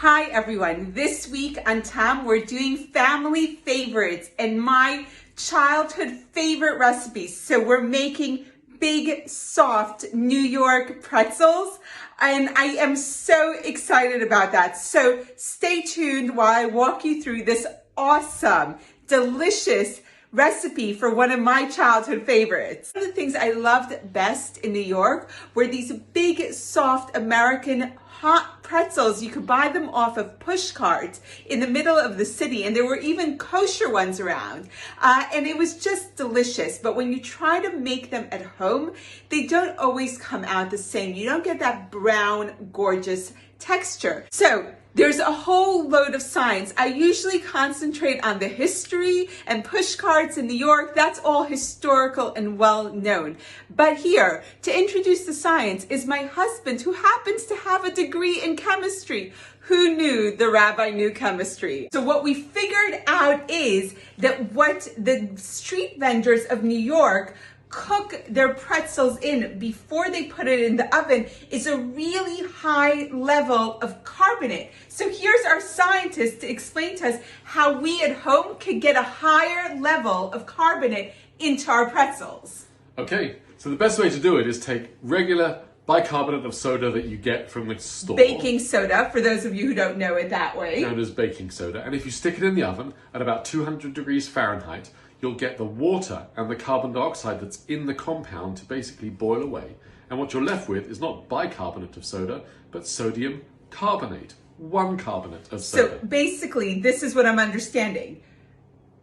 Hi everyone, this week on TAM we're doing family favorites and my childhood favorite recipes. So we're making big, soft New York pretzels and I am so excited about that. So stay tuned while I walk you through this awesome, delicious recipe for one of my childhood favorites. One of the things I loved best in New York were these big, soft American hot pretzels. You could buy them off of push carts in the middle of the city, and there were even kosher ones around. And it was just delicious. But when you try to make them at home, they don't always come out the same. You don't get that brown, gorgeous texture. So there's a whole load of science. I usually concentrate on the history and push carts in New York. That's all historical and well known. But here, to introduce the science, is my husband, who happens to have a degree in chemistry. Who knew the rabbi knew chemistry? So what we figured out is that what the street vendors of New York cook their pretzels in before they put it in the oven is a really high level of carbonate. So here's our scientist to explain to us how we at home can get a higher level of carbonate into our pretzels. Okay, so the best way to do it is take regular bicarbonate of soda that you get from the store. Baking soda, for those of you who don't know it that way. Known as baking soda. And if you stick it in the oven at about 200 degrees Fahrenheit, you'll get the water and the carbon dioxide that's in the compound to basically boil away. And what you're left with is not bicarbonate of soda, but sodium carbonate. One carbonate of soda. So basically, this is what I'm understanding.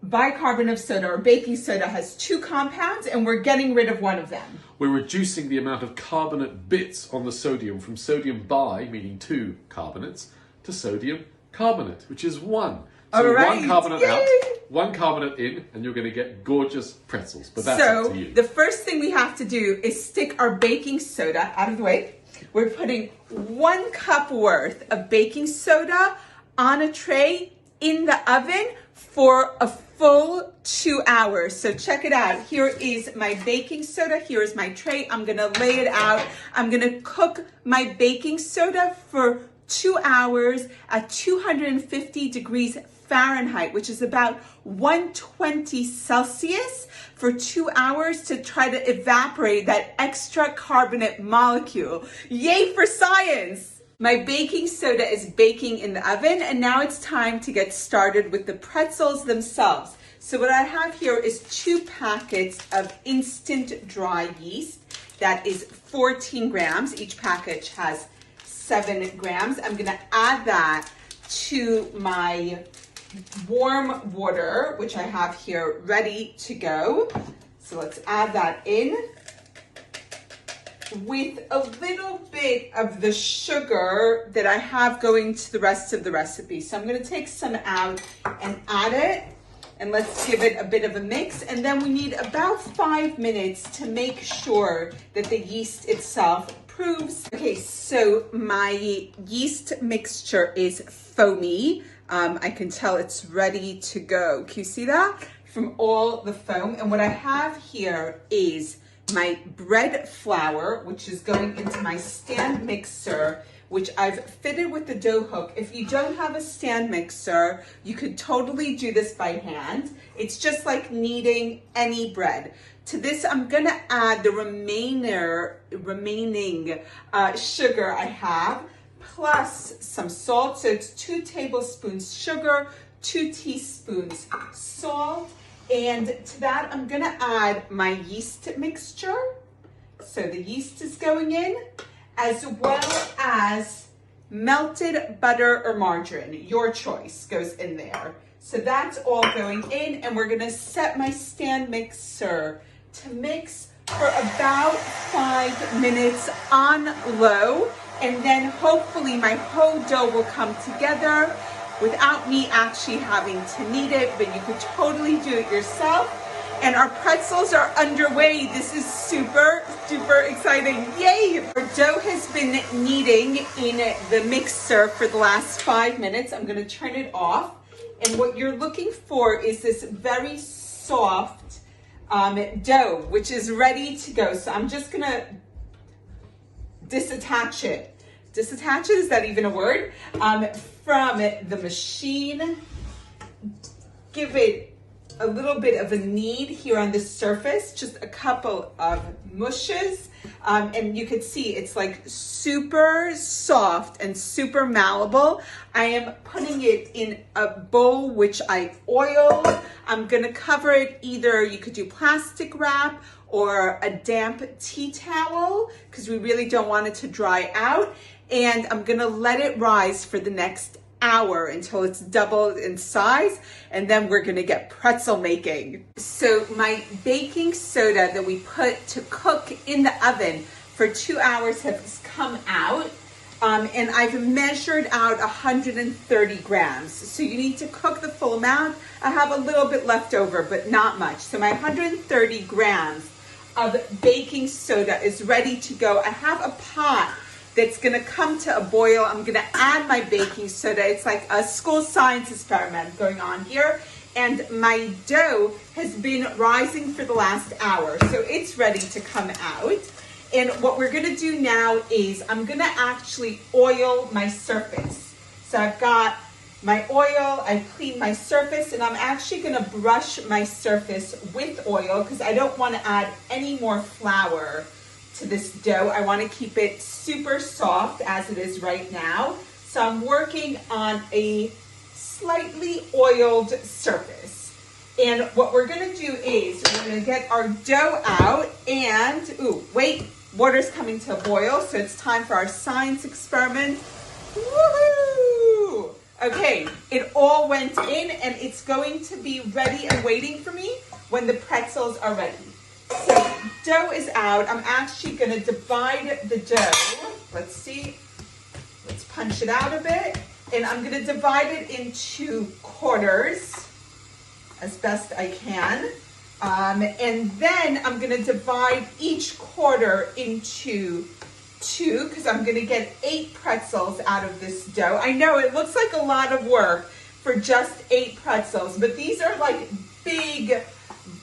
Bicarbonate of soda or baking soda has two compounds and we're getting rid of one of them. We're reducing the amount of carbonate bits on the sodium from sodium bi, meaning two carbonates, to sodium carbonate, which is one. So all right. One carbonate Yay! out, one carbonate in, and you're going to get gorgeous pretzels. But that's up to you. The first thing we have to do is stick our baking soda out of the way. We're putting 1 cup worth of baking soda on a tray in the oven for a full 2 hours. So check it out. Here is my baking soda. Here is my tray. I'm going to lay it out. I'm going to cook my baking soda for 2 hours at 250 degrees Fahrenheit, which is about 120 Celsius for 2 hours to try to evaporate that extra carbonate molecule. Yay for science! My baking soda is baking in the oven, and now it's time to get started with the pretzels themselves. So what I have here is 2 packets of instant dry yeast. That is 14 grams. Each package has 7 grams. I'm gonna add that to my warm water, which I have here ready to go. So let's add that in with a little bit of the sugar that I have going to the rest of the recipe. So I'm going to take some out and add it, and let's give it a bit of a mix. And then we need about 5 minutes to make sure that the yeast itself proves. Okay, so my yeast mixture is foamy. I can tell it's ready to go. Can you see that? From all the foam. And what I have here is my bread flour, which is going into my stand mixer, which I've fitted with the dough hook. If you don't have a stand mixer, you could totally do this by hand. It's just like kneading any bread. To this, I'm gonna add the remaining sugar I have, plus some salt. So it's 2 tablespoons sugar, 2 teaspoons salt. And to that, I'm gonna add my yeast mixture. So the yeast is going in, as well as melted butter or margarine. Your choice goes in there. So that's all going in, and we're gonna set my stand mixer to mix for about 5 minutes on low. And then hopefully my whole dough will come together without me actually having to knead it, but you could totally do it yourself. And our pretzels are underway. This is super, super exciting. Yay! Our dough has been kneading in the mixer for the last 5 minutes. I'm gonna turn it off. And what you're looking for is this very soft dough, which is ready to go. So I'm just gonna disattach it. disattach it, is that even a word? From the machine. Give it a little bit of a knead here on the surface, just a couple of mushes. And you can see it's like super soft and super malleable. I am putting it in a bowl which I oiled. I'm gonna cover it, either you could do plastic wrap or a damp tea towel, because we really don't want it to dry out. And I'm gonna let it rise for the next hour until it's doubled in size, and then we're gonna get pretzel making. So my baking soda that we put to cook in the oven for 2 hours has come out, and I've measured out 130 grams. So you need to cook the full amount. I have a little bit left over, but not much. So my 130 grams of baking soda is ready to go. I have a pot that's gonna come to a boil. I'm gonna add my baking soda. It's like a school science experiment going on here. And my dough has been rising for the last hour, so it's ready to come out. And what we're gonna do now is I'm gonna actually oil my surface. So I've got my oil, I've cleaned my surface, and I'm actually gonna brush my surface with oil because I don't wanna add any more flour to this dough. I want to keep it super soft as it is right now. So I'm working on a slightly oiled surface. And what we're going to do is we're going to get our dough out and, ooh, wait, water's coming to a boil. So it's time for our science experiment. Woohoo! Okay, it all went in and it's going to be ready and waiting for me when the pretzels are ready. So dough is out. I'm actually going to divide the dough. Let's see. Let's punch it out a bit. And I'm going to divide it into quarters as best I can. And then I'm going to divide each quarter into 2 because I'm going to get 8 pretzels out of this dough. I know it looks like a lot of work for just 8 pretzels, but these are like big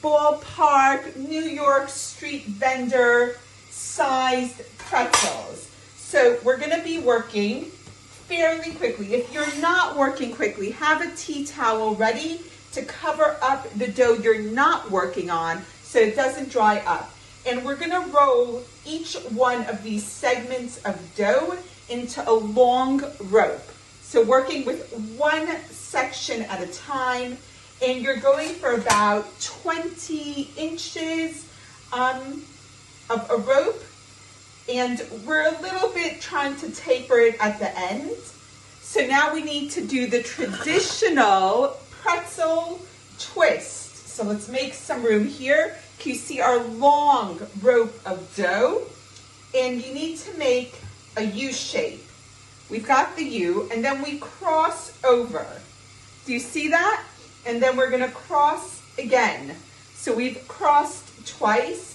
ballpark New York street vendor sized pretzels. So we're going to be working fairly quickly. If you're not working quickly, have a tea towel ready to cover up the dough you're not working on so it doesn't dry up. And we're going to roll each one of these segments of dough into a long rope. So working with one section at a time, and you're going for about 20 inches of a rope, and we're a little bit trying to taper it at the end. So now we need to do the traditional pretzel twist. So let's make some room here. Can you see our long rope of dough? And you need to make a U shape. We've got the U, and then we cross over. Do you see that? And then we're gonna cross again. So we've crossed twice,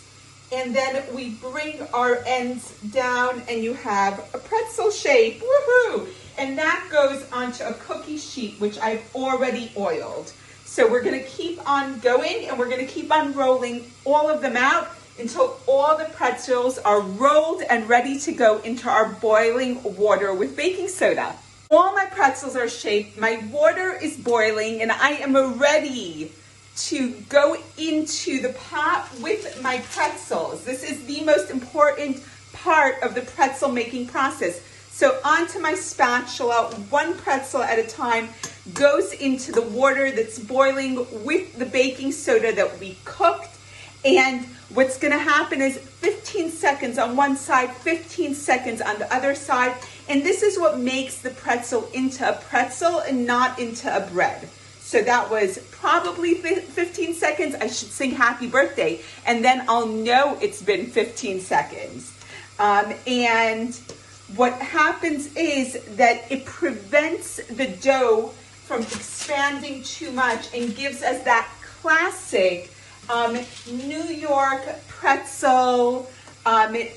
and then we bring our ends down, and you have a pretzel shape, woohoo! And that goes onto a cookie sheet, which I've already oiled. So we're gonna keep on going, and we're gonna keep on rolling all of them out until all the pretzels are rolled and ready to go into our boiling water with baking soda. All my pretzels are shaped, my water is boiling, and I am ready to go into the pot with my pretzels. This is the most important part of the pretzel making process. So onto my spatula, one pretzel at a time goes into the water that's boiling with the baking soda that we cooked. And what's gonna happen is 15 seconds on one side, 15 seconds on the other side. And this is what makes the pretzel into a pretzel and not into a bread. So that was probably 15 seconds. I should sing happy birthday, and then I'll know it's been 15 seconds. And what happens is that it prevents the dough from expanding too much and gives us that classic New York pretzel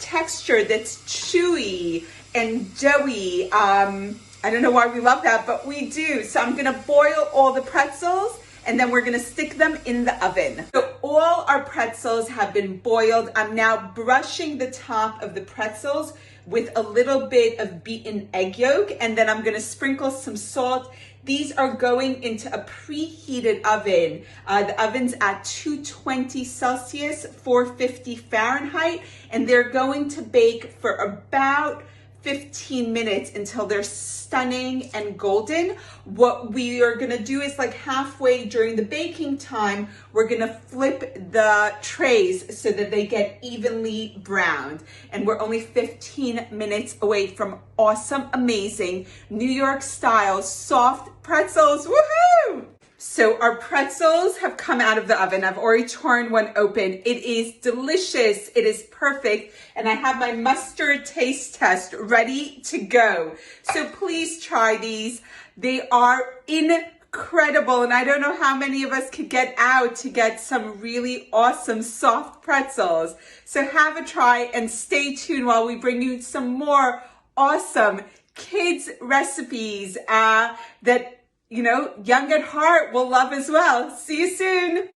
texture that's chewy and doughy. I don't know why we love that, but we do. So I'm gonna boil all the pretzels, and then we're gonna stick them in the oven. So all our pretzels have been boiled. I'm now brushing the top of the pretzels with a little bit of beaten egg yolk, and then I'm gonna sprinkle some salt. These are going into a preheated oven. The oven's at 220 Celsius, 450 Fahrenheit, and they're going to bake for about 15 minutes until they're stunning and golden. What we are gonna do is, like, halfway during the baking time, we're gonna flip the trays so that they get evenly browned. And we're only 15 minutes away from awesome, amazing New York style soft pretzels. Woohoo! So our pretzels have come out of the oven. I've already torn one open. It is delicious. It is perfect. And I have my mustard taste test ready to go. So please try these. They are incredible. And I don't know how many of us could get out to get some really awesome soft pretzels. So have a try and stay tuned while we bring you some more awesome kids recipes that, you know, young at heart will love as well. See you soon.